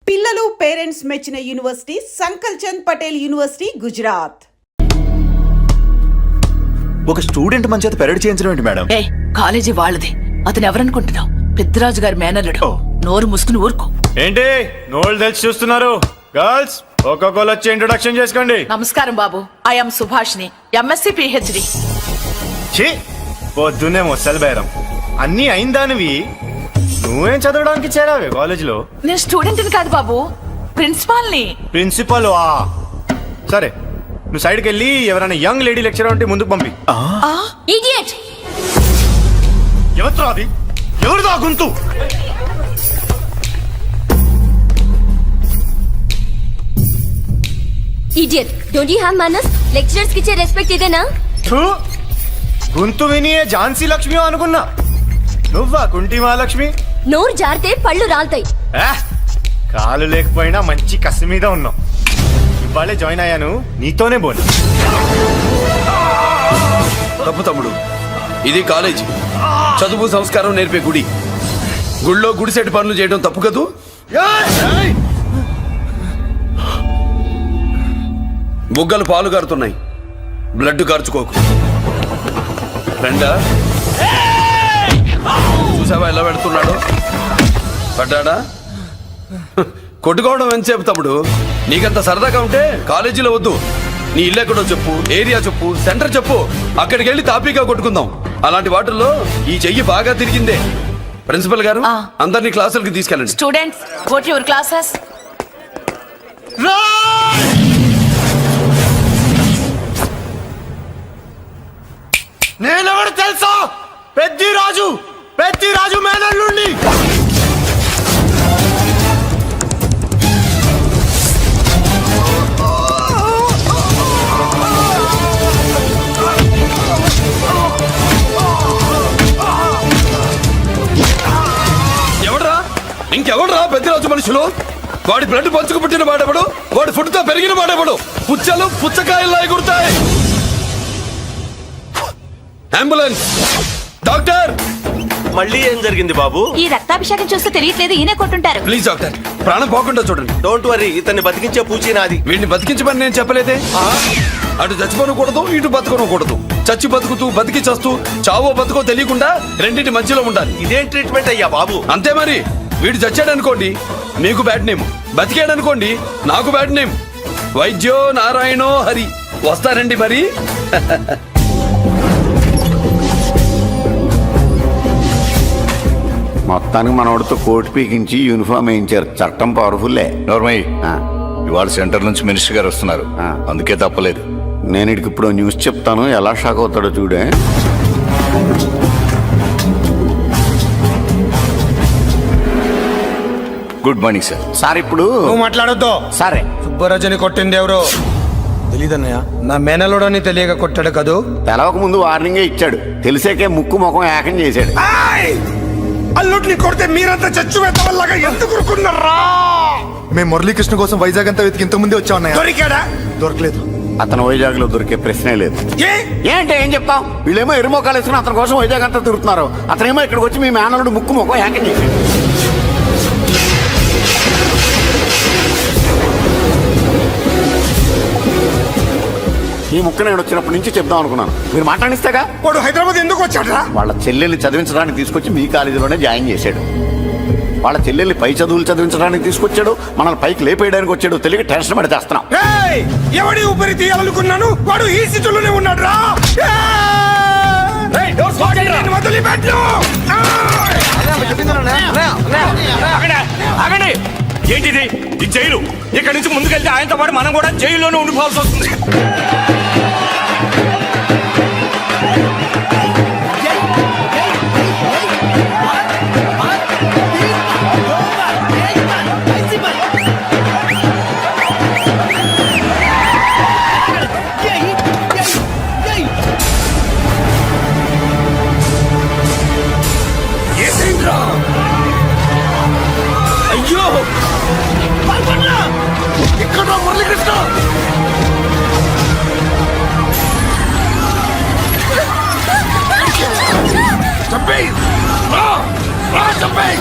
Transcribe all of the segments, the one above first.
పిల్లలు పేరెంట్స్ మెచ్చిన university సంకల్ Chand Patel university Gujarat. ఒక స్టూడెంట్ మన చేత పెరడ్ చేయించడం ఏంటి మేడం? కాలేజీ వాళ్ళది. అతను ఎవరనుకుంటున్నావు? పెద్దరాజు గారి మేనల్లుడు. నోరు ముసుకుని ఊరుకో. ఏంటి నోళ్ళు తెలిసి చూస్తున్నారు? గర్ల్స్ ఒక్కొక్కరు వచ్చి ఇంట్రొడక్షన్ చేసుకోండి. నమస్కారం బాబు, ఐఎమ్ సుభాష్ని, ఎంఎస్సి పిహెచ్డి. పొద్దున్నే మొసలు బేరం అన్ని అయిందానివి. నువ్వేం చదవడానికి చేరావే కాలేజీలో? నేను స్టూడెంట్ని కాదు బాబు, ప్రిన్సిపాల్ని. ప్రిన్సిపల్ సరే, నువ్వు సైడ్కి వెళ్ళి ఎవరైనా యంగ్ లేడీ లెక్చరర్ ఉంటే ముందుకు పంపి. ఎవరితో అది? ఎవరిదో గుంతు? Idiot! Don't you have manners? Lecturers కి ఇచ్చే రెస్పెక్ట్ ఇదేనా? గుంతు విని ఝాన్సీ లక్ష్మి అనుకున్నా. నువ్వా కుంటి మహాలక్ష్మి? నోరు జారితే పళ్ళు రాల్తాయి. కాలు లేకపోయినా మంచి కసి మీద ఉన్నావు. ఇవాళే జాయిన్ అయ్యాను, నీతోనే బోను. తప్పు తమ్ముడు, ఇది కాలేజీ. చదువు సంస్కారం నేర్పే గుడి. గుడిలో గుడిసెట్టి పనులు చేయడం తప్పు కదూ? బుగ్గలు పాలు కారుతున్నాయి, బ్లడ్ కార్చుకోకు. ఫ్రెండా, చూసావా ఎలా పెడుతున్నాడు? పడ్డాడా? కొట్టుకోవడం ఎంతసేపు తమ్ముడు? నీకంత సరదాగా ఉంటే కాలేజీలో వద్దు. నీ ఇల్లు ఎక్కడో చెప్పు, ఏరియా చెప్పు, సెంటర్ చెప్పు, అక్కడికి వెళ్ళి తాపీగా కొట్టుకుందాం. అలాంటి వాటిల్లో ఈ చెయ్యి బాగా తిరిగిందే. ప్రిన్సిపల్ గారు, అందరినీ క్లాసులకి తీసుకెళ్ళండి. Students, go to your classes. నేనెవరు తెలుసా? పెద్దిరాజు, పెద్దిరాజు మేనల్లుండి. ఎవడ్రా? ఇంకెవడ్రా పెద్దిరాజు మనుషులు? వాడి బ్లడ్ పంచుకు పుట్టిన వాడెవడు? వాడి ఫుడ్తో పెరిగిన వాడెవడు? పుచ్చలు పుచ్చకాయల్లా ఎగురుతాయి. Ambulance, doctor. మళ్ళీ ఏం జరిగింది బాబు? ఈ రక్తాభిషేకం చూస్తే తెలియట్లేదు, ఈయనే కొట్టుంటారు. ప్లీజ్ డాక్టర్, ప్రాణం పోకుండా చూడండి. డోంట్ వరీ, ఇతన్ని బతికించే పూచి నాది. వీడిని బతికించమని నేను చెప్పలేదే. అటు చచ్చిపోనకూడదు, ఇటు బతకనకూడదు. చచ్చి బతుకుతూ, బతికి చస్తూ, చావో బతుకో తెలియకుండా రెండింటి మధ్యలో ఉండాలి. ఇదేం ట్రీట్మెంట్ అయ్యా బాబు? అంతే మరి. వీడు చచ్చాడనుకోండి మీకు బ్యాడ్ నేమ్, బతికాడనుకోండి నాకు బ్యాడ్ నేమ్. వైద్యో నారాయణో హరి. వస్తారండి మరి. మొత్తానికి మనోడితో కోట్ పీకించి యూనిఫామ్ వేయించారు. చట్టం పవర్ఫుల్లే. నోర్మయ్య, ఇవాళ సెంటర్ నుంచి మినిస్టర్ గారు వస్తున్నారు, అందుకే తప్పలేదు. నేను ఇడికి ఇప్పుడు న్యూస్ చెప్తాను, ఎలా షాక్ అవుతాడో చూడే. Good morning sir. సార్ ఇప్పుడు నువ్వు మాట్లాడొద్దు. సరే, సుబ్బరాజుని కొట్టింది ఎవరు? తెలీదన్నయ్య. నా మేనలోడని తెలియక కొట్టాడు కదూ. తెలవక ముందు వార్నింగే ఇచ్చాడు, తెలిసాకే ముక్కు ముఖం ఏకం చేశాడు. అల్లుడిని కొడితే మీరంతా చచ్చు వెతవల్లాగా ఎందుకు కొరుకున్నారా? మేము మురళీకృష్ణ కోసం వైజాగ్ అంతా వెతికి ఇంత ముందే వచ్చా ఉన్నాయా? దొరికాడా? దొరకలేదు. అతను వైజాగ్ లో దొరికే ప్రశ్నే లేదు. ఏంటి ఏం చెప్తాం? వీళ్ళేమో ఎరుమోకాలు వేసుకుని అతని కోసం వైజాగ్ అంతా తిరుగుతున్నారు. అతనేమో ఇక్కడికి వచ్చి మీ మేనలుడు ముక్కు ముఖం ఏకం చేశాడు. ఈ ముక్క నేను వచ్చినప్పటి నుంచి చెప్దాం అనుకున్నాను, మీరు మాట్లాడిస్తేగా. వాడు హైదరాబాద్ ఎందుకు వచ్చాడా? వాళ్ళ చెల్లెల్ని చదివించడానికి తీసుకొచ్చి మీ కాలేజీలోనే జాయిన్ చేశాడు. వాళ్ళ చెల్లెల్ని పై చదువులు చదివించడానికి తీసుకొచ్చాడు, మనల్ని పైకి లేపేయడానికి వచ్చాడు. తెలియక టెన్షన్ పడి చేస్తున్నాం. ఎవడి ఊపిరి తీయాలనుకున్నాను, వాడు ఈ స్థితిలోనే ఉన్నాడు రా. ఏంటిది? ఈ జైలు. ఇక్కడి నుంచి ముందుకెళ్తే ఆయనతో పాటు మనం కూడా జైల్లోనే ఉండిపోవాల్సి వస్తుంది. అయ్యో, ఇక్కడ మురళీకృష్ణ. చంపేయ్! చంపేయ్!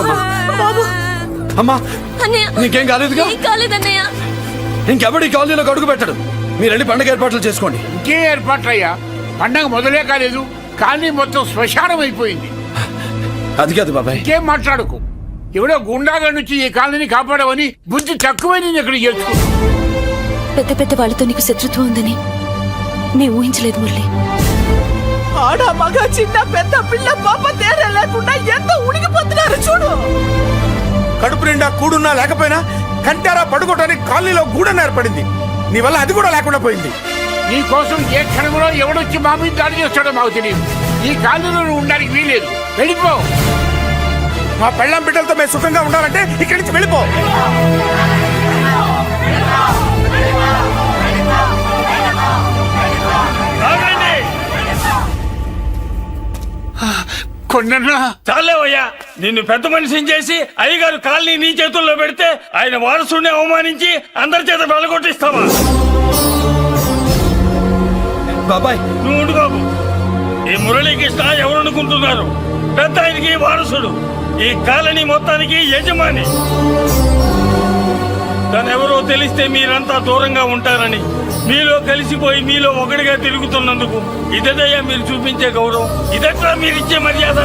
అమ్మా బాబు అమ్మా అన్నయ్య నీకేం కాలేదుగా ఏం కాలేదన్నయ్య. ఇంకెవడి కాలనీలో అడుగు పెట్టడు. మీరు వెళ్ళి పండుగ ఏర్పాట్లు చేసుకోండి. ఇంకే ఏర్పాట్లయ్యా? పండగ మొదలే కాలేదు, కానీ మొత్తం శ్మశానం అయిపోయింది. అది కాదు బాబాయ్. ఇంకేం మాట్లాడుకు. ఎవడో గుండాగా నుంచి ఈ కాలనీని కాపాడవని బుద్ధి తక్కువై నేను ఇక్కడ చేర్చుకున్నా. పెద్ద పెద్ద వాళ్ళతో నీకు శత్రుత్వం ఉందని నేను ఊహించలేదు మురళి. ఆడ మగ చిన్న పెద్ద పిల్ల పాప తేడా లేకుండా ఎంత ఉడికిపోతున్నారు చూడు. కడుపు నిండా కూడున్నా లేకపోయినా కంటారా పడుకోవడానికి కాలనీలో గూడన ఏర్పడింది. నీ వల్ల అది కూడా లేకుండా పోయింది. నీ కోసం ఏ క్షణంలో ఎవడొచ్చి మా మీద దాడి చేస్తాడో మాకు తెలియదు. ఈ కాలనీలో నువ్వు ఉండడానికి వీలేదు. వెళ్ళిపో. మా పెళ్ళాం బిడ్డలతో మేము సుఖంగా ఉండాలంటే ఇక్కడి నుంచి వెళ్ళిపో. కొన్నా చాలేవయ్యా, నిన్ను పెద్ద మనిషిని చేసి అయ్యగారు కాలనీ నీ చేతుల్లో పెడితే ఆయన వారసుని అవమానించి అందరి చేత వెళ్ళగొట్టిస్తావా? బాబాయ్ నువ్వు ఉండు బాబు. ఈ మురళీకృష్ణ ఎవరనుకుంటున్నారు? పెద్ద ఆయనకి వారసుడు, ఈ కాలనీ మొత్తానికి యజమాని. తనెవరో తెలిస్తే మీరంతా దూరంగా ఉంటారని మీలో కలిసిపోయి మీలో ఒకటిగా తిరుగుతున్నందుకు ఇదయ్యా మీరు చూపించే గౌరవం. ఇదట్లా మీరిచ్చే మర్యాద.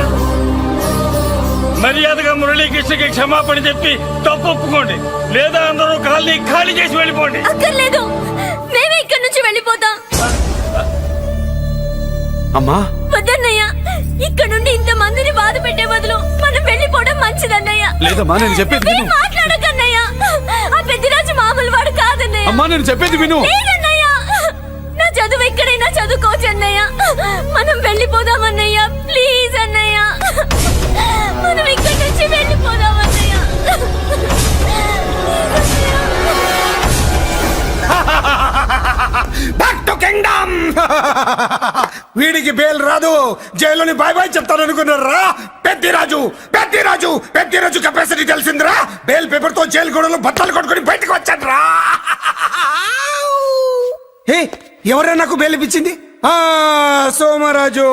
మర్యాదగా మురళీకృష్ణకి క్షమాపణ చెప్పి తప్పు ఒప్పుకోండి, లేదా అందరూ కాలనీ ఖాళీ చేసి వెళ్ళిపోండి. అక్కర్లేదు, మేమే ఇక్కడి నుంచి వెళ్ళిపోతాం. అమ్మా వద్దన్నయ్య, ఇక్కడ నుండి ఇంత మందిని బాధ పెట్టే బదులు మనం వెళ్ళిపోవడం మంచిదన్నయ్య. లేదమ్మా, నేను చెప్పేది విను. మాట్లాడకన్నయ్య, ఆ పెద్దిరాజు మామూలు వాడు కాదన్నయ్య. అమ్మా నేను చెప్పేది విను. లేదన్నయ్య, నా చదువు ఎక్కడైనా చదువుకోవచ్చు అన్నయ్య. మనం వెళ్ళిపోదామన్నయ్య, ప్లీజ్ అన్నయ్య. మనం ఇక్కడి నుంచి వెళ్ళిపోదామన్నయ్య. Back to kingdom. వీడికి బెయిల్ రాదు, జైల్లోని బాయ్ బాయ్ చెప్తాను అనుకున్నారా? పెద్దిరాజు కెపాసిటీ తెలిసిందిరా. బెయిల్ పేపర్ తో జైలు గోడలు బట్టలు కొట్టుకుని బయటకు వచ్చాడు రా. ఎవరైనా నాకు బెయిల్ ఇప్పించింది? సోమరాజు,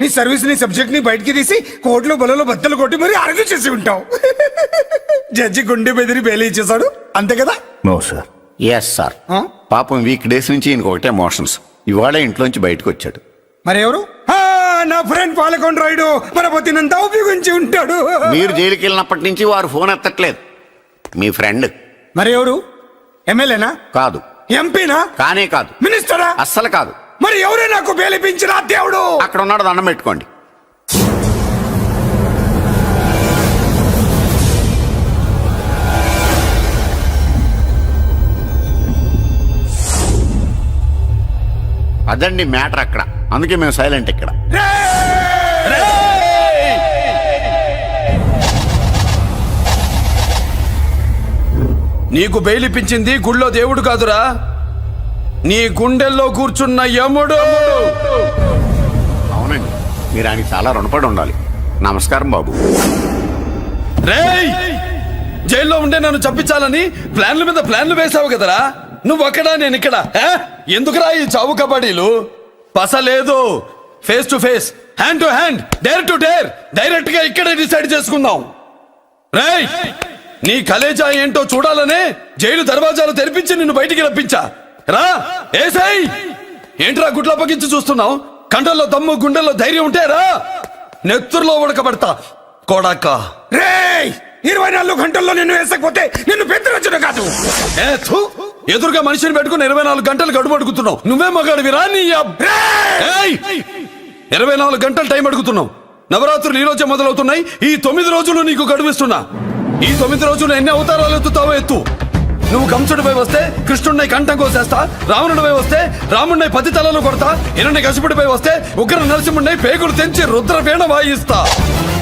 నీ సర్వీస్ నీ సబ్జెక్ట్ ని బయటికి తీసి కోర్టులో బలలో బద్దలు కొట్టి మరి అరెస్ట్ చేసి ఉంటావు. జడ్జి గుండె బెదిరి బెయిల్ ఇచ్చేసాడు, అంతే కదా? No sir. Yes sir. పాపం వీక్ డేస్ నుంచి ఈయనకు ఒకటే మోషన్స్. ఇవాళ ఇంట్లోంచి బయటకు వచ్చాడు. మరి ఎవరు? నా ఫ్రెండ్ పాలకొండ రాయుడు మన పొత్తినంతా ఉపయోగించి ఉంటాడు. మీరు జైలుకి వెళ్ళినప్పటి నుంచి వారు ఫోన్ ఎత్తట్లేదు. మీ ఫ్రెండ్. మరి ఎవరు? ఎమ్మెల్యేనా? కాదు. ఎంపీనా? కానే కాదు. మినిస్టరా? అస్సలు కాదు. మరి ఎవరే నాకు బేలిపించిన దేవుడు? అక్కడ ఉన్నాడు, దండం పెట్టుకోండి. అదండి మ్యాటర్ అక్కడ. అందుకే మేము సైలెంట్ ఇక్కడ. నీకు బెయిలిపించింది గుళ్ళో దేవుడు కాదురా, నీ గుండెల్లో కూర్చున్న యముడు. అవునండి, మీరు ఆయనకి చాలా రుణపడి ఉండాలి. నమస్కారం బాబు. రేయ్, జైల్లో ఉండే నన్ను చంపించాలని ప్లాన్ల మీద ప్లాన్లు వేసావు కదరా. నువ్వు అక్కడా నేను ఇక్కడ. ఎందుకురా ఈ చావు కబడ్డీలు? పస లేదు. Face to face, hand to hand, dare to dare, direct గా ఇక్కడే డిసైడ్ చేసుకుందాం. రేయ్, నీ కలేజా ఏంటో చూడాలనే జైలు దర్వాజాలు తెరిపించి నిన్ను బయటికి రప్పించా. రా ఏసై. ఏంట్రా గుడ్ల పగించి చూస్తున్నావు? కండల్లో దమ్ము, గుండెల్లో ధైర్యం ఉంటే రా, నెత్తురులో ఉడకబడతా కొడాక. రేయ్, 24 గంటల్లో నిన్ను వేసకపోతే నిన్ను పెద్దరొచ్చును కాదు. ఎదురుగా మనిషిని పెట్టుకుని 24 గంటలు గడుపు అడుగుతున్నావు. నువ్వే మగాడివిరా నీ 24 గంటలు టైం అడుగుతున్నావు. నవరాత్రులు ఈ రోజే మొదలవుతున్నాయి. ఈ 9 రోజులు నీకు గడువిస్తున్నా. ఈ 9 రోజులు ఎన్ని అవతారాలు ఎత్తుతావో ఎత్తు. నువ్వు కంసుడిపై వస్తే కృష్ణుడిని కంఠం కోసేస్తా, రావణుడిపై వస్తే రాముడిని 10 తలలు కొడతా, హిరణ్య కశిపుడిపై వస్తే ఉగ్ర నరసింహుడిని పేగులు తెంచి రుద్రవీణ వాయిస్తా.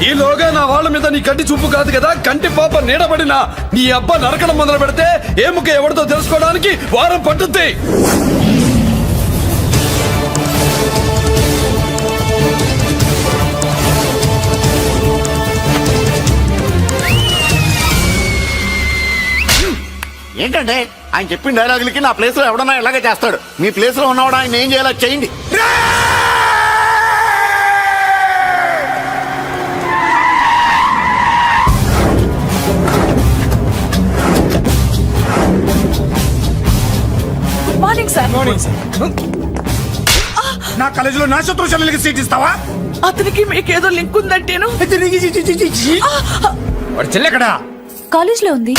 ఈలోగా నా వాళ్ళ మీద నీ కంటి చూపు కాదు కదా, కంటి పాప నీడబడిన నీ అబ్బ నరకడం మొదలు పెడితే ఏ ముఖ ఎవరితో తెలుసుకోవడానికి వారం పట్టుద్ది. ఏంటంటే ఆయన చెప్పిన డైలాగులకి నా ప్లేస్ లో ఎవడన్నా ఇలాగే చేస్తాడు. మీ ప్లేస్ లో ఉన్నవాడు ఆయన ఏం చేయాలో చేయండి. నా కాలేజీలో నా శత్రు చెల్లెలకి సీట్ ఇస్తావా? అతనికి మీకేదో లింక్ ఉందంటేను. వాడు చెల్లెక్కడా? కాలేజ్ లో ఉంది.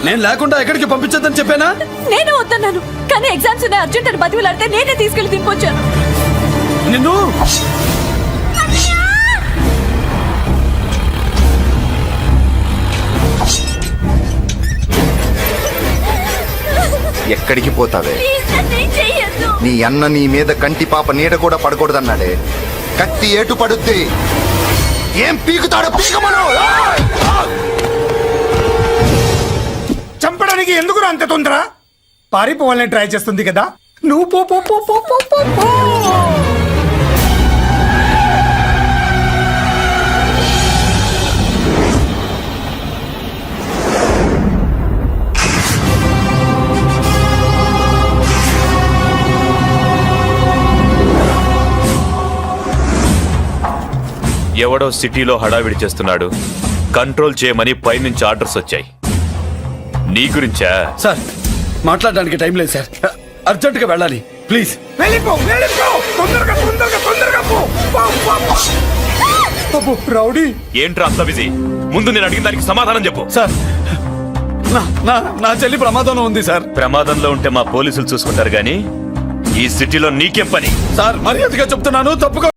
నేను లేకుండా ఎక్కడికి పంపించద్దని చెప్పానా? నేను వద్దన్నాను, కానీ ఎగ్జామ్స్ ఉన్నాయి అర్జెంట్ అని బతిలాడితే నేనే తీసుకెళ్లి దింపొచ్చాను. నిన్ను ఎక్కడికి పోతావే? ప్లీజ్ నన్ను ఏం చెయ్యొద్దు. నీ అన్న నీ మీద కంటి పాప నీడ కూడా పడకూడదన్నాడే. కత్తి ఏటు పడుద్ది. ఏం పీకుతాడో పీకమను. చంపడానికి ఎందుకు అంత తొందర? పారిపోవాలని ట్రై చేస్తుంది కదా. నువ్వు పో పో పో పో పో పో పో. ఎవడో సిటీలో హడావిడి చేస్తున్నాడు, కంట్రోల్ చేయమని పైనుంచి ఆర్డర్స్ వచ్చాయి. నీ గురించా? సార్ మాట్లాడడానికి టైం లేదు సార్, అర్జెంటుగా వెళ్ళాలి ప్లీజ్. వెళ్ళిపో వెళ్ళిపో, తొందరగా తొందరగా తొందరగా పో. పో, పో, పో. అబ్బో, రౌడీ. ఏంట్రా అంత బిజీ? ముందు నేను అడిగిన దానికి సమాధానం చెప్పు. సార్ నా చెల్లి ప్రమాదంలో ఉంది సార్. ప్రమాదంలో ఉంటే మా పోలీసులు చూసుకుంటారు గానీ ఈ సిటీలో నీకేం పని? సార్ మర్యాదగా చెప్తున్నాను, తప్పుగా